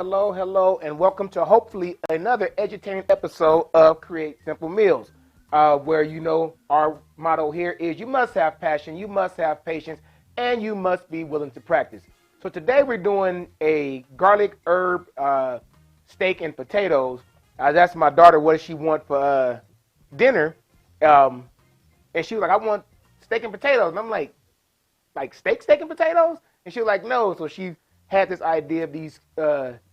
hello, and welcome to hopefully another edutaining episode of Create Simple Meals, where our motto here is you must have passion, you must have patience, and you must be willing to practice. So today we're doing a garlic herb steak and potatoes. That's my daughter. What does she want for dinner? And she was like, I want steak and potatoes. And I'm like steak and potatoes? And she was like, no. So she had this idea of these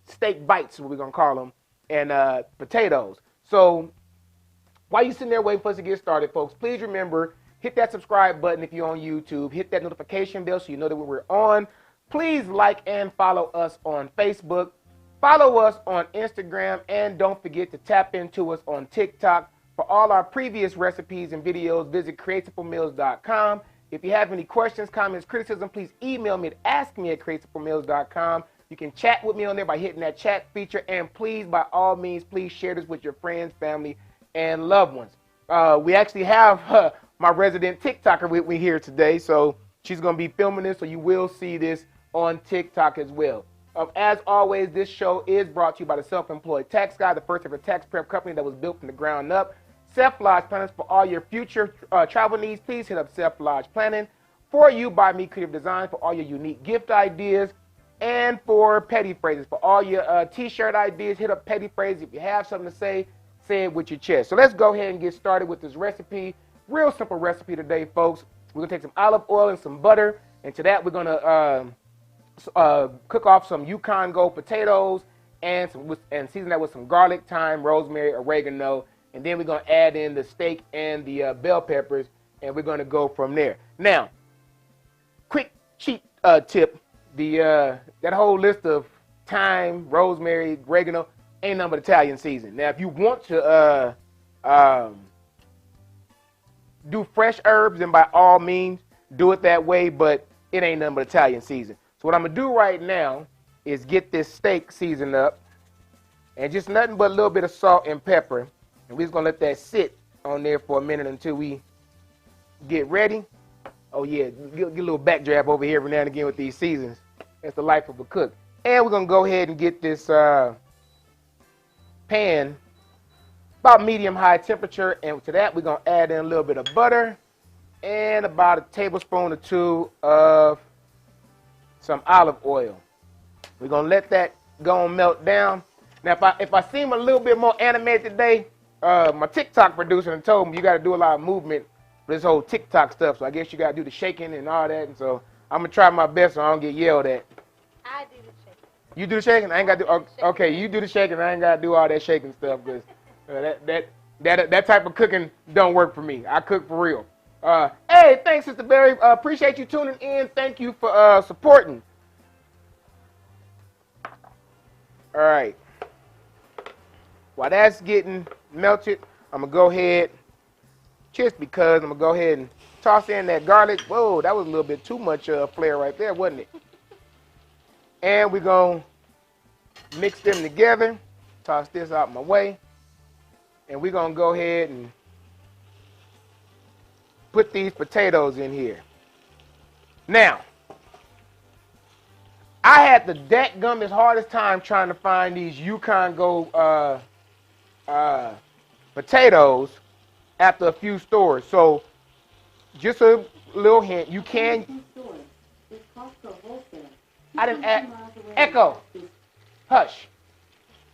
steak bites, what we're going to call them, and potatoes. So while you're sitting there waiting for us to get started, folks, please remember, hit that subscribe button if you're on YouTube. Hit that notification bell so you know that we're on. Please like and follow us on Facebook. Follow us on Instagram. And don't forget to tap into us on TikTok. For all our previous recipes and videos, visit createsimplemeals.com. If you have any questions, comments, criticism, please email me at askme@createsimplemeals.com. You can chat with me on there by hitting that chat feature. And please, by all means, please share this with your friends, family, and loved ones. We actually have my resident TikToker with me here today. So she's going to be filming this, so you will see this on TikTok as well. As always, this show is brought to you by the Self-Employed Tax Guy, the first ever tax prep company that was built from the ground up. Self Lodge Planners for all your future travel needs. Please hit up Self Lodge Planning. For You by Me Creative Design for all your unique gift ideas. And for Petty Phrases for all your t-shirt ideas. Hit up Petty Phrases. If you have something to say it with your chest. So let's go ahead and get started with this recipe. Real simple recipe today, folks. We're going to take some olive oil and some butter. And to that, we're going to cook off some Yukon Gold potatoes and season that with some garlic, thyme, rosemary, oregano. And then we're going to add in the steak and the bell peppers, and we're going to go from there. Now, quick cheat tip, that whole list of thyme, rosemary, oregano, ain't nothing but Italian season. Now, if you want to do fresh herbs, then by all means, do it that way, but it ain't nothing but Italian season. So what I'm going to do right now is get this steak seasoned up, and just nothing but a little bit of salt and pepper. And we're just going to let that sit on there for a minute until we get ready. Oh, yeah, get a little backdraft over here every now and again with these seasons. That's the life of a cook. And we're going to go ahead and get this pan about medium-high temperature. And to that, we're going to add in a little bit of butter and about a tablespoon or two of some olive oil. We're going to let that go and melt down. Now, if I seem a little bit more animated today, my TikTok producer told me you got to do a lot of movement for this whole TikTok stuff. So I guess you got to do the shaking and all that. And so I'm going to try my best so I don't get yelled at. I do the shaking. You do the shaking? I ain't got to do. Okay, you do the shaking. I ain't got to do all that shaking stuff because that type of cooking don't work for me. I cook for real. Hey, thanks, Sister Berry. Appreciate you tuning in. Thank you for supporting. All right. While that's getting melted, I'm going to go ahead, just because I'm going to go ahead and toss in that garlic. Whoa, that was a little bit too much flair right there, wasn't it? And we're going to mix them together, toss this out my way, and we're going to go ahead and put these potatoes in here. Now, I had the dadgummit hardest time trying to find these Yukon Gold potatoes after a few stores. So just a little hint, you can. I didn't add. Echo. Hush.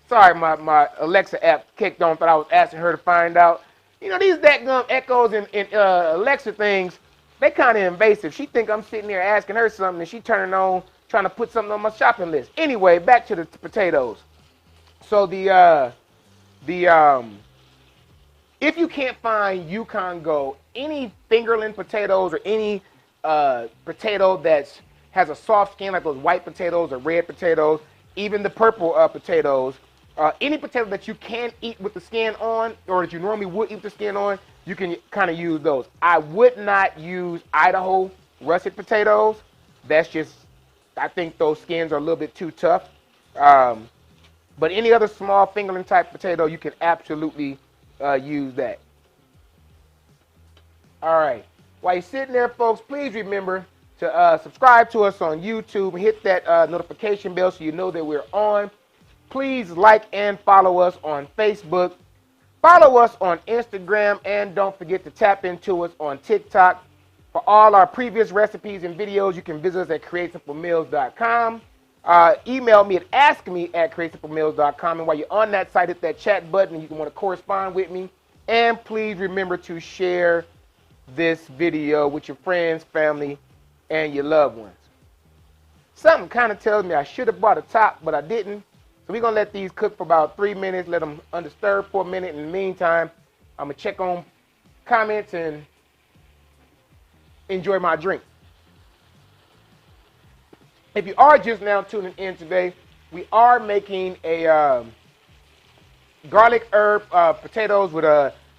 Sorry, my Alexa app kicked on. Thought I was asking her to find out. You know, these dadgum Echoes and Alexa things, they kind of invasive. She think I'm sitting there asking her something and she turning on, trying to put something on my shopping list. Anyway, back to the potatoes. So if you can't find Yukon Gold, any fingerling potatoes or any potato that has a soft skin like those white potatoes or red potatoes, even the purple potatoes, any potato that you can eat with the skin on or that you normally would eat with the skin on, you can kind of use those. I would not use Idaho russet potatoes. That's just, I think those skins are a little bit too tough. But any other small fingerling type potato, you can absolutely use that. All right. While you're sitting there, folks, please remember to subscribe to us on YouTube. Hit that notification bell so you know that we're on. Please like and follow us on Facebook. Follow us on Instagram, and don't forget to tap into us on TikTok. For all our previous recipes and videos, you can visit us at createsimplemeals.com. Email me at askme@createsimplemeals.com. And while you're on that site, hit that chat button. You can want to correspond with me. And please remember to share this video with your friends, family, and your loved ones. Something kind of tells me I should have brought a top, but I didn't. So we're going to let these cook for about 3 minutes, let them understir for a minute. In the meantime, I'm going to check on comments and enjoy my drink. If you are just now tuning in today, we are making a garlic herb potatoes with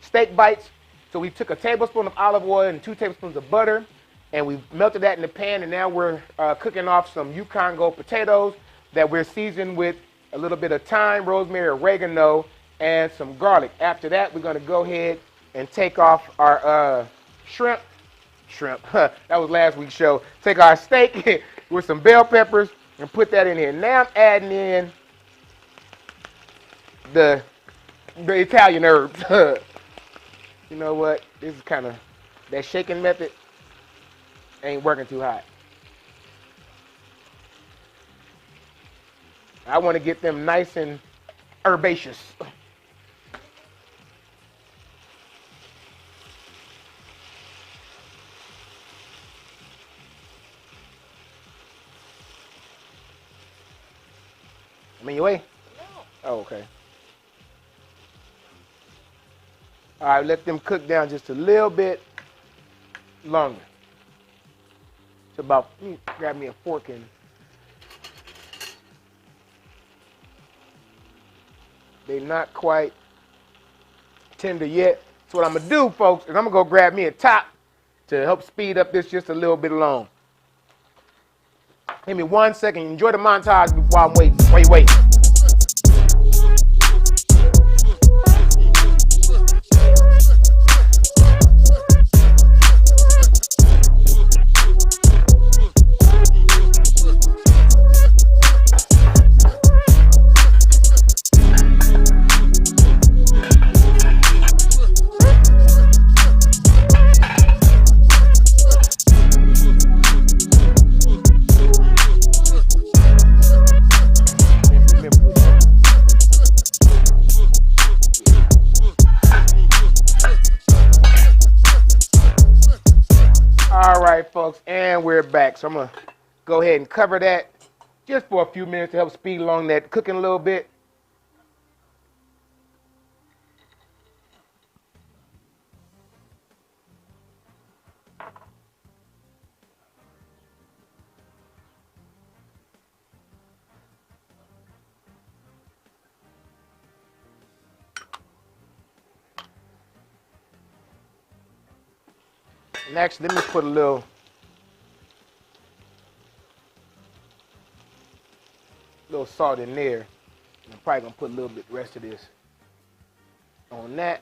steak bites. So we took a tablespoon of olive oil and 2 tablespoons of butter, and we melted that in the pan, and now we're cooking off some Yukon Gold potatoes that we're seasoning with a little bit of thyme, rosemary, oregano, and some garlic. After that, we're going to go ahead and take off our shrimp. That was last week's show. Take our steak with some bell peppers and put that in here. Now I'm adding in the Italian herbs. You know what? This is kind of, that shaking method ain't working too hot. I want to get them nice and herbaceous. I'm in your way? No. Oh, okay. All right, let them cook down just a little bit longer. It's about, let me grab me a fork and they're not quite tender yet. So what I'm gonna do, folks, is I'm gonna go grab me a top to help speed up this just a little bit long. Give me 1 second. Enjoy the montage while I'm waiting. While you wait. Folks, and we're back. So I'm gonna go ahead and cover that just for a few minutes to help speed along that cooking a little bit. And actually, let me put a little salt in there. I'm probably gonna put a little bit the rest of this on that.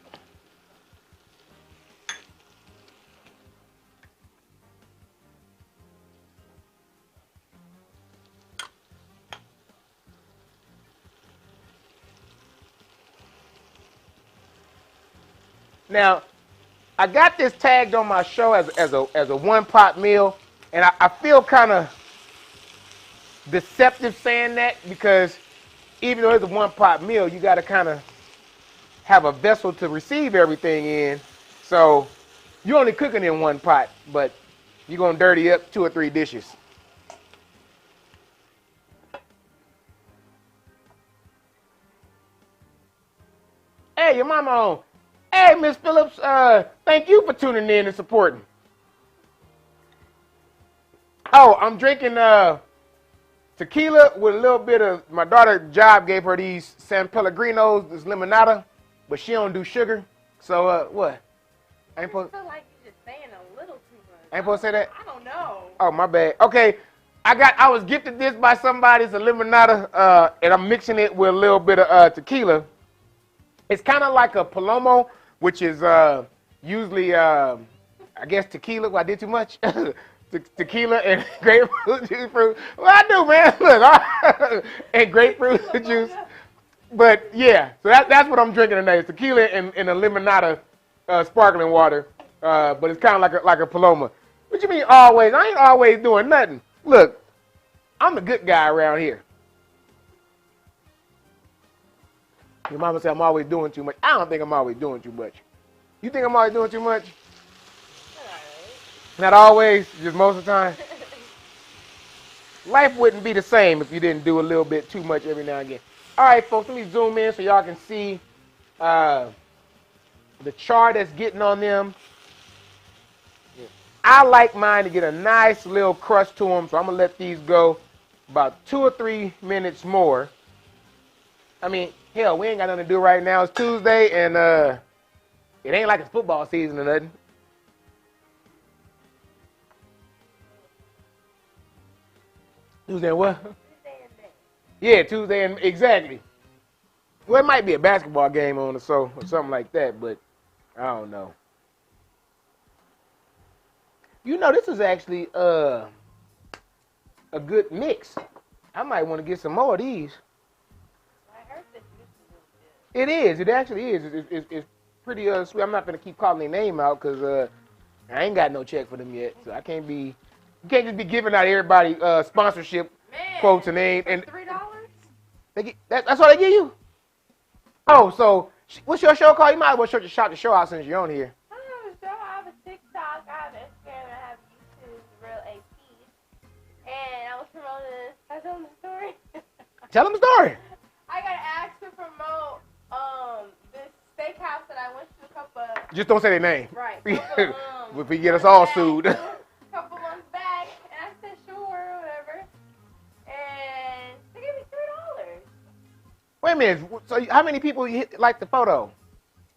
Now, I got this tagged on my show as a one-pot meal, and I feel kind of deceptive saying that, because even though it's a one-pot meal, you got to kind of have a vessel to receive everything in. So you're only cooking in one pot, but you're going to dirty up 2 or 3 dishes. Hey, your mama on. Hey, Miss Phillips, thank you for tuning in and supporting. Oh, I'm drinking tequila with a little bit of, my daughter Job gave her these San Pellegrinos, this limonada, but she don't do sugar. So, what? I feel like you're just saying a little too much. I ain't supposed to say that? I don't know. Oh, my bad. Okay, I was gifted this by somebody. It's a limonada, and I'm mixing it with a little bit of tequila. It's kind of like a Palomo, which is usually, I guess, tequila. Well, I did too much. Tequila and grapefruit juice. Well, I do, man. Look, and grapefruit juice But yeah, so that's what I'm drinking tonight. It's tequila and a limonada sparkling water. But it's kind of like a Paloma. What you mean always? I ain't always doing nothing. Look, I'm the good guy around here. Your mama said I'm always doing too much. I don't think I'm always doing too much. You think I'm always doing too much? Not always, just most of the time. Life wouldn't be the same if you didn't do a little bit too much every now and again. All right, folks, let me zoom in so y'all can see the char that's getting on them. I like mine to get a nice little crust to them, so I'm going to let these go about 2 or 3 minutes more. I mean, hell, we ain't got nothing to do right now. It's Tuesday, and it ain't like it's football season or nothing. Tuesday and what? Tuesday and May. Yeah, Tuesday and exactly. Well, it might be a basketball game on or so or something like that, but I don't know. You know, this is actually a good mix. I might want to get some more of these. I heard this is really good. It is. It actually is. It's pretty sweet. I'm not gonna keep calling their name out because I ain't got no check for them yet, so I can't be. You can't just be giving out everybody sponsorship quotes and name and $3? that's all they give you. Oh, so what's your show called? You might as well shout the show out since you're on here. I have a show. I have a TikTok. I have Instagram. I have YouTube. Real AP. And I was promoting this. I told them the story. Tell them the story. I got asked to promote this steakhouse that I went to a couple. Just don't say their name. Right. If we get us all sued. A couple months back, and I said sure, whatever. And they gave me $3. Wait a minute. So how many people liked the photo?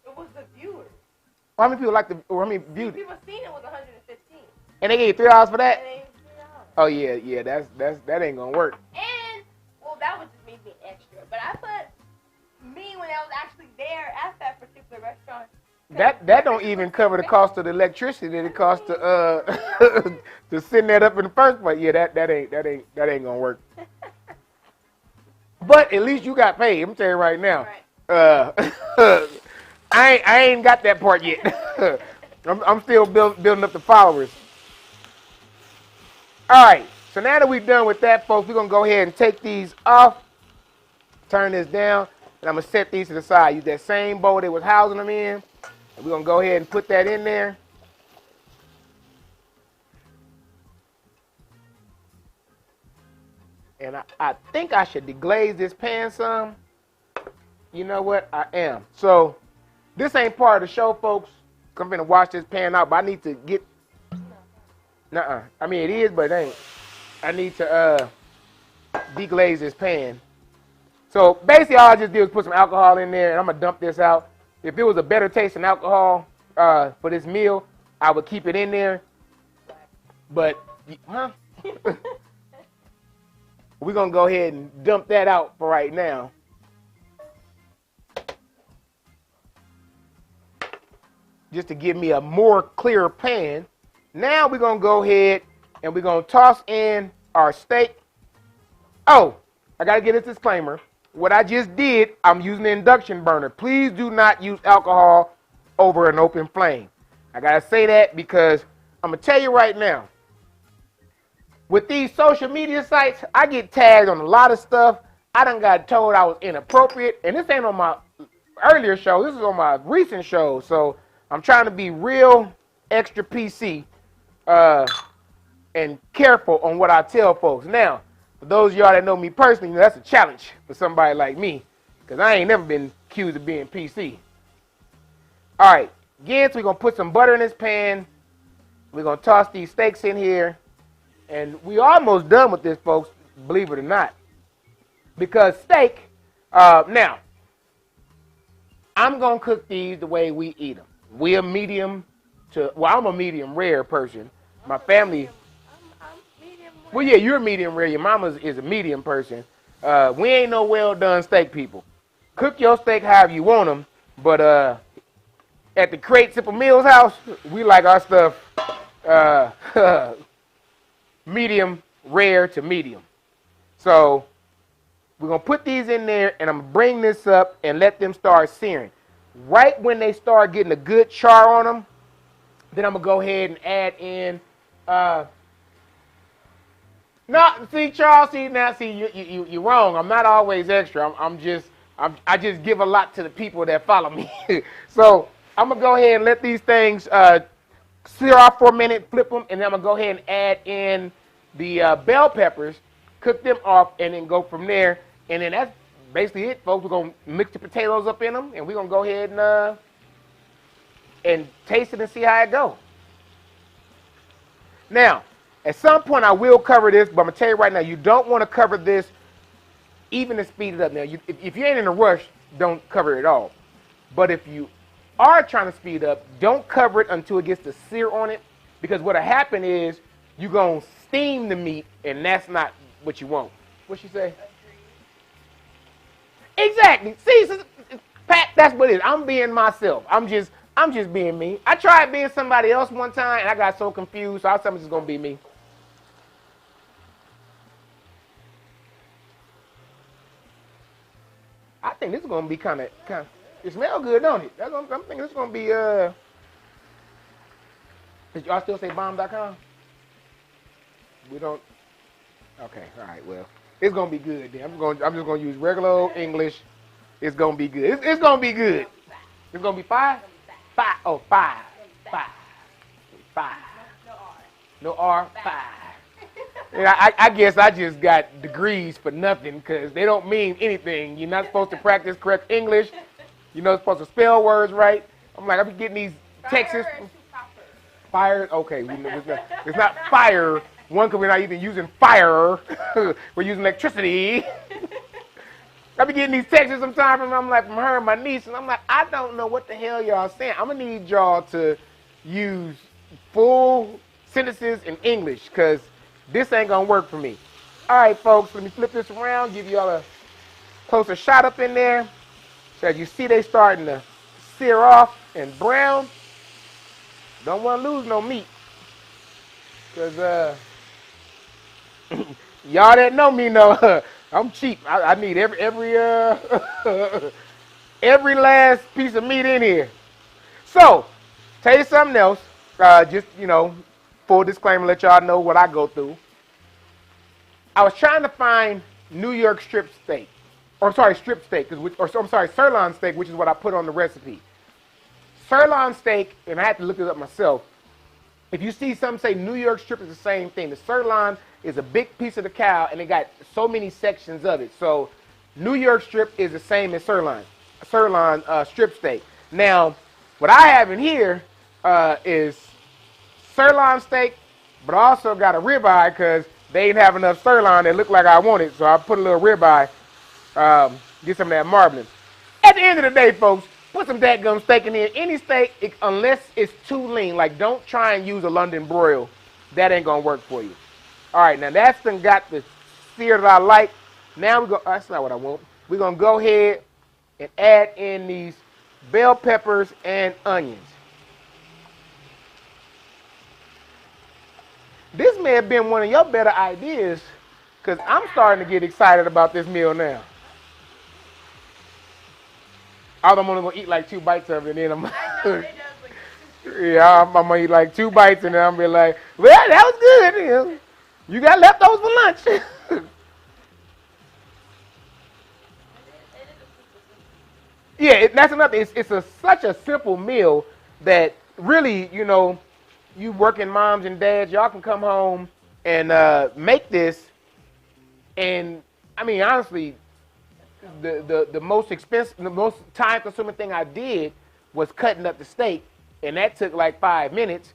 It was the viewers. How many people liked the? Or how many viewed it? People seen it was 115. And they gave you $3 for that? And they gave me $3. Oh yeah. That ain't gonna work. And well, that was just me being extra. But I put me when I was actually there at that particular restaurant. That don't even cover the cost of the electricity that it costs to to send that up in the first place. Yeah, that ain't gonna work. But at least you got paid. I'm telling you right now. Right. I ain't got that part yet. I'm still building up the followers. All right. So now that we're done with that, folks, we're gonna go ahead and take these off. Turn this down, and I'm gonna set these to the side. Use that same bowl that was housing them in. And we're going to go ahead and put that in there. And I think I should deglaze this pan some. You know what? I am. So this ain't part of the show, folks. I'm going to wash this pan out, but I need to get... Nuh-uh. I mean, it is, but it ain't. I need to deglaze this pan. So basically all I just did was put some alcohol in there, and I'm going to dump this out. If it was a better taste than alcohol for this meal, I would keep it in there. But, we're going to go ahead and dump that out for right now. Just to give me a more clear pan. Now we're going to go ahead and we're going to toss in our steak. Oh, I got to get this disclaimer. What I just did, I'm using an induction burner. Please do not use alcohol over an open flame. I got to say that because I'm going to tell you right now, with these social media sites, I get tagged on a lot of stuff. I done got told I was inappropriate, and this ain't on my earlier show. This is on my recent show, so I'm trying to be real extra PC and careful on what I tell folks. Now, for those of y'all that know me personally, that's a challenge for somebody like me because I ain't never been accused of being PC. All right, again, so we're going to put some butter in this pan. We're going to toss these steaks in here. And we almost done with this, folks, believe it or not. Because steak, now, I'm going to cook these the way we eat them. We're medium to, well, I'm a medium rare person. My family... Well, yeah, you're medium rare. Your mama is a medium person. We ain't no well-done steak people. Cook your steak however you want them, but at the Create Simple Meals house, we like our stuff medium rare to medium. So We're going to put these in there, and I'm going to bring this up and let them start searing. Right when they start getting a good char on them, then I'm going to go ahead and add in, no, see, Charles, you're wrong. I'm not always extra. I just give a lot to the people that follow me. So I'm going to go ahead and let these things sear off for a minute, flip them, and then I'm going to go ahead and add in the bell peppers, cook them off, and then go from there. And then that's basically it, folks. We're going to mix the potatoes up in them, and we're going to go ahead and taste it and see how it goes. Now, at some point, I will cover this, but I'm going to tell you right now, you don't want to cover this even to speed it up. Now, if you ain't in a rush, don't cover it at all. But if you are trying to speed up, don't cover it until it gets the sear on it, because what'll happen is you're going to steam the meat, and that's not what you want. What'd she say? Exactly. See, Pat, that's what it is. I'm being myself. I'm just being me. I tried being somebody else one time, and I got so confused, so I thought it was going to be me. I think this is going to be kind of, it smells good, don't it? I'm thinking this is going to be, did y'all still say bomb.com? We don't, okay, all right, well, it's going to be good then. I'm just going to use regular old English. It's going to be good. It's going to be good. It's going to be 5? 5. Oh, 5. 5. 5. No R. 5. Yeah, I guess I just got degrees for nothing because they don't mean anything. You're not supposed to practice correct English. You're not supposed to spell words right. I'm like, I'm getting these texts. Fire. Okay, it's not fire. One, because we're not even using fire. We're using electricity. I be getting these texts sometimes from her and my niece, and I'm like, I don't know what the hell y'all saying. I'm going to need y'all to use full sentences in English because this ain't going to work for me. All right, folks, let me flip this around, give y'all a closer shot up in there. So as you see, they starting to sear off and brown. Don't want to lose no meat because y'all that know me know I'm cheap. I need every every last piece of meat in here. So, tell you something else. Just, full disclaimer, let y'all know what I go through. I was trying to find New York strip steak. Strip steak. Sirloin steak, which is what I put on the recipe. Sirloin steak, and I had to look it up myself. If you see some say New York strip, is the same thing. The sirloin is a big piece of the cow, and it got so many sections of it. So New York strip is the same as sirloin strip steak. Now, what I have in here is sirloin steak, but I also got a ribeye because they didn't have enough sirloin that looked like I wanted. So I put a little ribeye, get some of that marbling. At the end of the day, folks, put some dadgum steak in here. Any steak, unless it's too lean, like don't try and use a London broil. That ain't going to work for you. All right, now that's done got the sear that I like. Now that's not what I want. We're going to go ahead and add in these bell peppers and onions. This may have been one of your better ideas because I'm starting to get excited about this meal now. I'm only going to eat like 2 bites of it, and then I'm I'm going to eat like 2 bites, and then I'm going to be like, well, that was good. You got leftovers for lunch. Yeah, that's another. It's such a simple meal that really, you working moms and dads, y'all can come home and make this. And I mean, honestly, the most expensive, the most time-consuming thing I did was cutting up the steak, and that took like 5 minutes.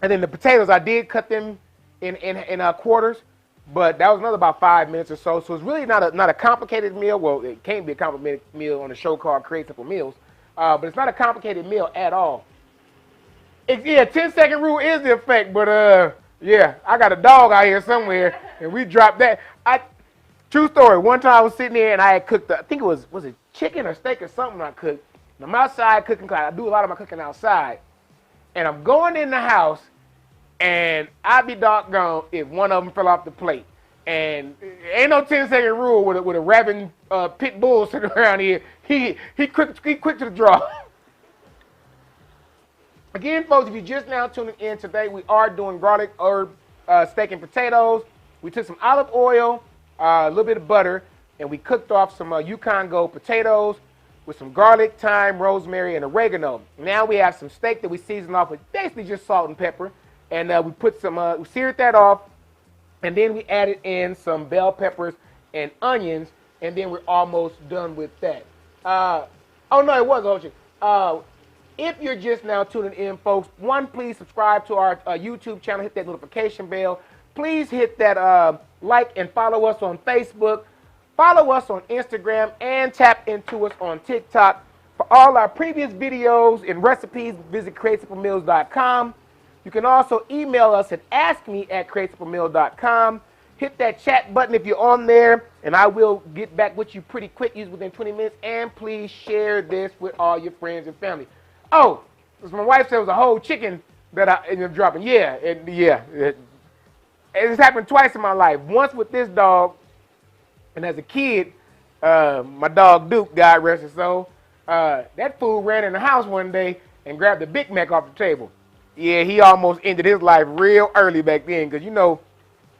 And then the potatoes, I did cut them in quarters, but that was another about 5 minutes or so. So it's really not a complicated meal. Well, it can't be a complicated meal on a show called Create Simple Meals, but it's not a complicated meal at all. 10-second rule is the effect, but yeah, I got a dog out here somewhere, and we dropped that. True story. One time I was sitting there and I had cooked, I think it was it chicken or steak or something I cooked. And I'm outside cooking, I do a lot of my cooking outside. And I'm going in the house, and I'd be doggone if one of them fell off the plate. And ain't no 10-second rule with a rabid pit bull sitting around here. He quick to the draw. Again, folks, if you're just now tuning in today, we are doing garlic herb steak and potatoes. We took some olive oil, a little bit of butter, and we cooked off some Yukon Gold potatoes with some garlic, thyme, rosemary, and oregano. Now we have some steak that we seasoned off with basically just salt and pepper. And we put some, we seared that off. And then we added in some bell peppers and onions, and then we're almost done with that. Oh, no, it was Ocean. If you're just now tuning in, folks, please subscribe to our YouTube channel. Hit that notification bell. Please hit that like and follow us on Facebook. Follow us on Instagram and tap into us on TikTok. For all our previous videos and recipes, visit CreateSimpleMeals.com. You can also email us at askme@createsimplemeal.com. Hit that chat button if you're on there, and I will get back with you pretty quick, usually within 20 minutes. And please share this with all your friends and family. Oh, as my wife said, it was a whole chicken that I ended up dropping. It's happened twice in my life. Once with this dog, and as a kid, my dog Duke, God rest his soul, that fool ran in the house one day and grabbed a Big Mac off the table. Yeah, he almost ended his life real early back then, because, you know,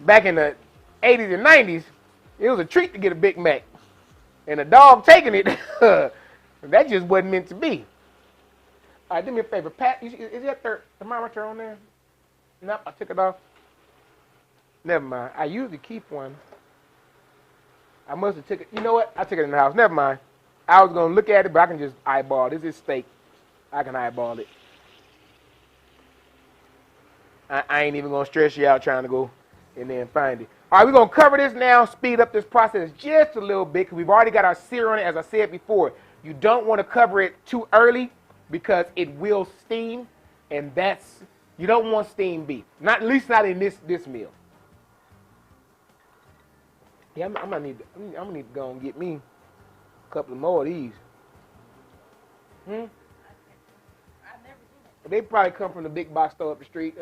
back in the 80s and 90s, it was a treat to get a Big Mac. And a dog taking it, that just wasn't meant to be. All right, do me a favor. Pat, is that thermometer on there? Nope, I took it off. Never mind. I usually keep one. I must have took it. You know what? I took it in the house. Never mind. I was going to look at it, but I can just eyeball it. This is steak. I can eyeball it. I ain't even going to stress you out trying to go and then find it. All right, we're going to cover this now, speed up this process just a little bit, because we've already got our sear on it, as I said before. You don't want to cover it too early because it will steam, and you don't want steamed beef. At least not in this meal. Yeah, I'm gonna need to go and get me a couple of more of these. They probably come from the big box store up the street,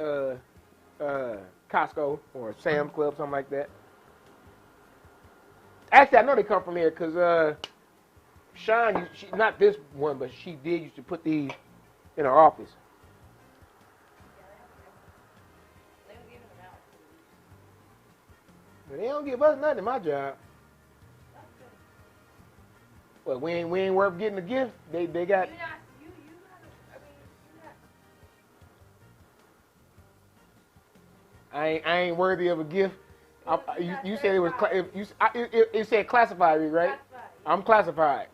Costco or Sam's Club, something like that. Actually, I know they come from there because Sean, not this one, but she did used to put these in her office. They don't give us nothing in my job. Well, we ain't worth getting a gift. They got. I ain't worthy of a gift. You said it was. It said classified, right? Classified. I'm classified.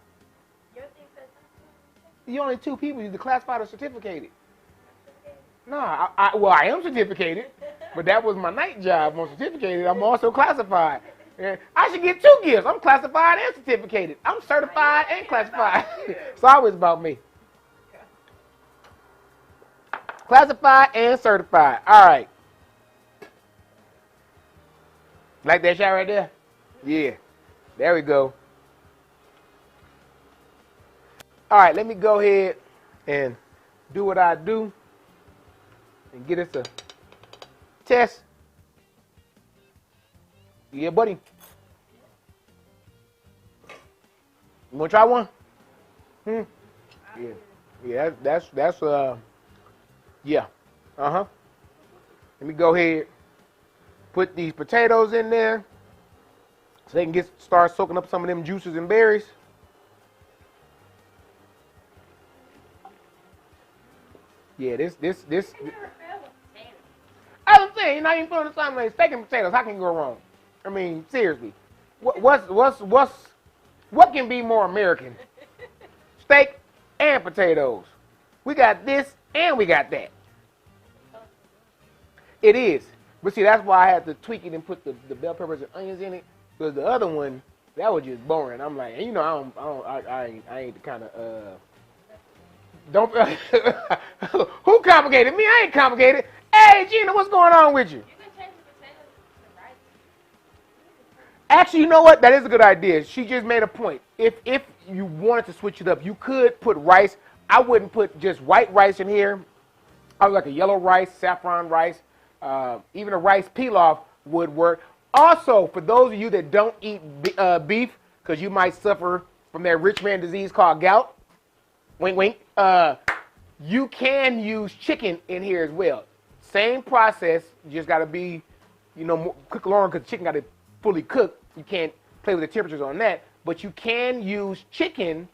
You only two people. You're classified or certificated. No, I am certificated, but that was my night job. I'm certificated. I'm also classified. And I should get two gifts. I'm classified and certificated. I'm certified and classified. It's always about me. Classified and certified. All right. Like that shot right there? Yeah. There we go. All right, let me go ahead and do what I do and get us a test. Yeah, buddy. You want to try one? Yeah. Yeah, that's yeah. Uh-huh. Let me go ahead, put these potatoes in there so they can start soaking up some of them juices and berries. Yeah, this. I was saying, you're not even feeling something like steak and potatoes. How can you go wrong? I mean, seriously, what can be more American? Steak and potatoes. We got this and we got that. It is, but see, that's why I had to tweak it and put the bell peppers and onions in it. Because the other one, that was just boring. I'm like, you know, I ain't the kind of don't. Who complicated? Me, I ain't complicated. Hey, Gina, what's going on with you? You can change the potatoes to rice. Actually, you know what? That is a good idea. She just made a point. If you wanted to switch it up, you could put rice. I wouldn't put just white rice in here. I would like a yellow rice, saffron rice, even a rice pilaf would work. Also, for those of you that don't eat beef, because you might suffer from that rich man disease called gout, wink, wink, you can use chicken in here as well. Same process, you just got to be, cook along because chicken got to fully cook. You can't play with the temperatures on that, but you can use chicken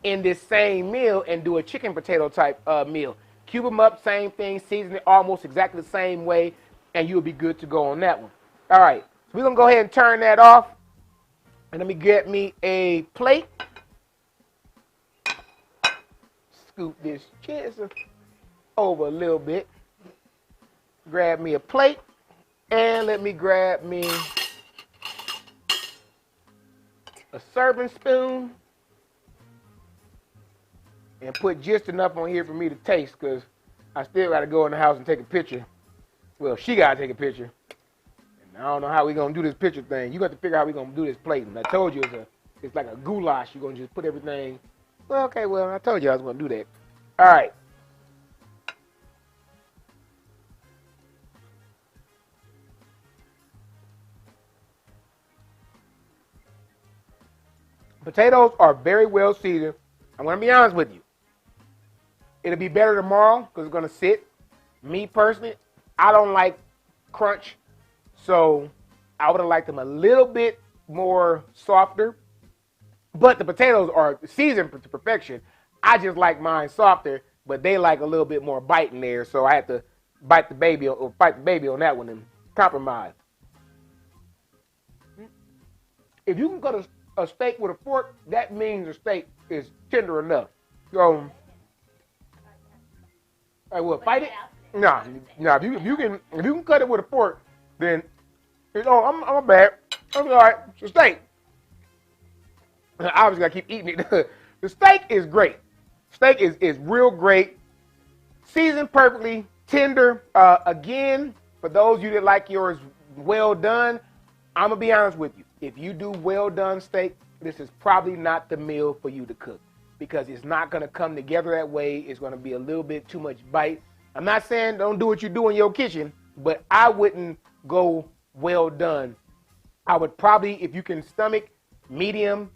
in this same meal and do a chicken potato type meal. Cube them up, same thing, season it almost exactly the same way, and you'll be good to go on that one. All right, so we're going to go ahead and turn that off, and let me get me a plate. Scoop this cheese over a little bit. Grab me a plate, and let me grab me a serving spoon and put just enough on here for me to taste, because I still got to go in the house and take a picture. Well, she got to take a picture. And I don't know how we're going to do this picture thing. You got to figure out how we're going to do this plate. And I told you it's like a goulash. You're going to just put everything. Well, okay, I told you I was going to do that. All right. Potatoes are very well seasoned. I'm going to be honest with you. It'll be better tomorrow because it's going to sit. Me personally, I don't like crunch, so I would have liked them a little bit more softer. But the potatoes are seasoned to perfection. I just like mine softer, but they like a little bit more bite in there, so I had to bite the baby on that one and compromise. If you can cut a steak with a fork, that means the steak is tender enough. So, I will fight it. Nah. If you can cut it with a fork, then I'm bad. I'm all right. It's a steak. I obviously gotta keep eating it. The steak is great. Steak is real great. Seasoned perfectly, tender. Again, for those of you that like yours well done, I'm gonna be honest with you. If you do well done steak, this is probably not the meal for you to cook, because it's not gonna come together that way. It's gonna be a little bit too much bite. I'm not saying don't do what you do in your kitchen, but I wouldn't go well done. I would probably, if you can stomach medium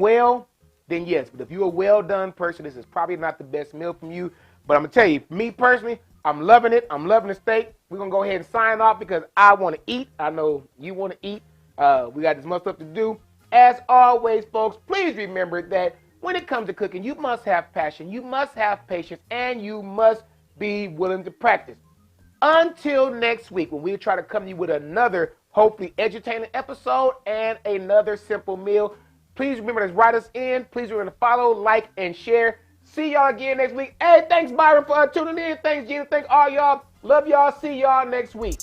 well, then yes. But if you're a well done person, this is probably not the best meal from you. But I'm gonna tell you, me personally, I'm loving it. I'm loving the steak. We're gonna go ahead and sign off because I want to eat. I know you want to eat. We got this much stuff to do. As always, folks, please remember that when it comes to cooking, you must have passion, you must have patience, and you must be willing to practice. Until next week, when we try to come to you with another hopefully edutaining episode and another simple meal, please remember to write us in. Please remember to follow, like, and share. See y'all again next week. Hey, thanks, Byron, for tuning in. Thanks, Gina. Thanks, all y'all. Love y'all. See y'all next week.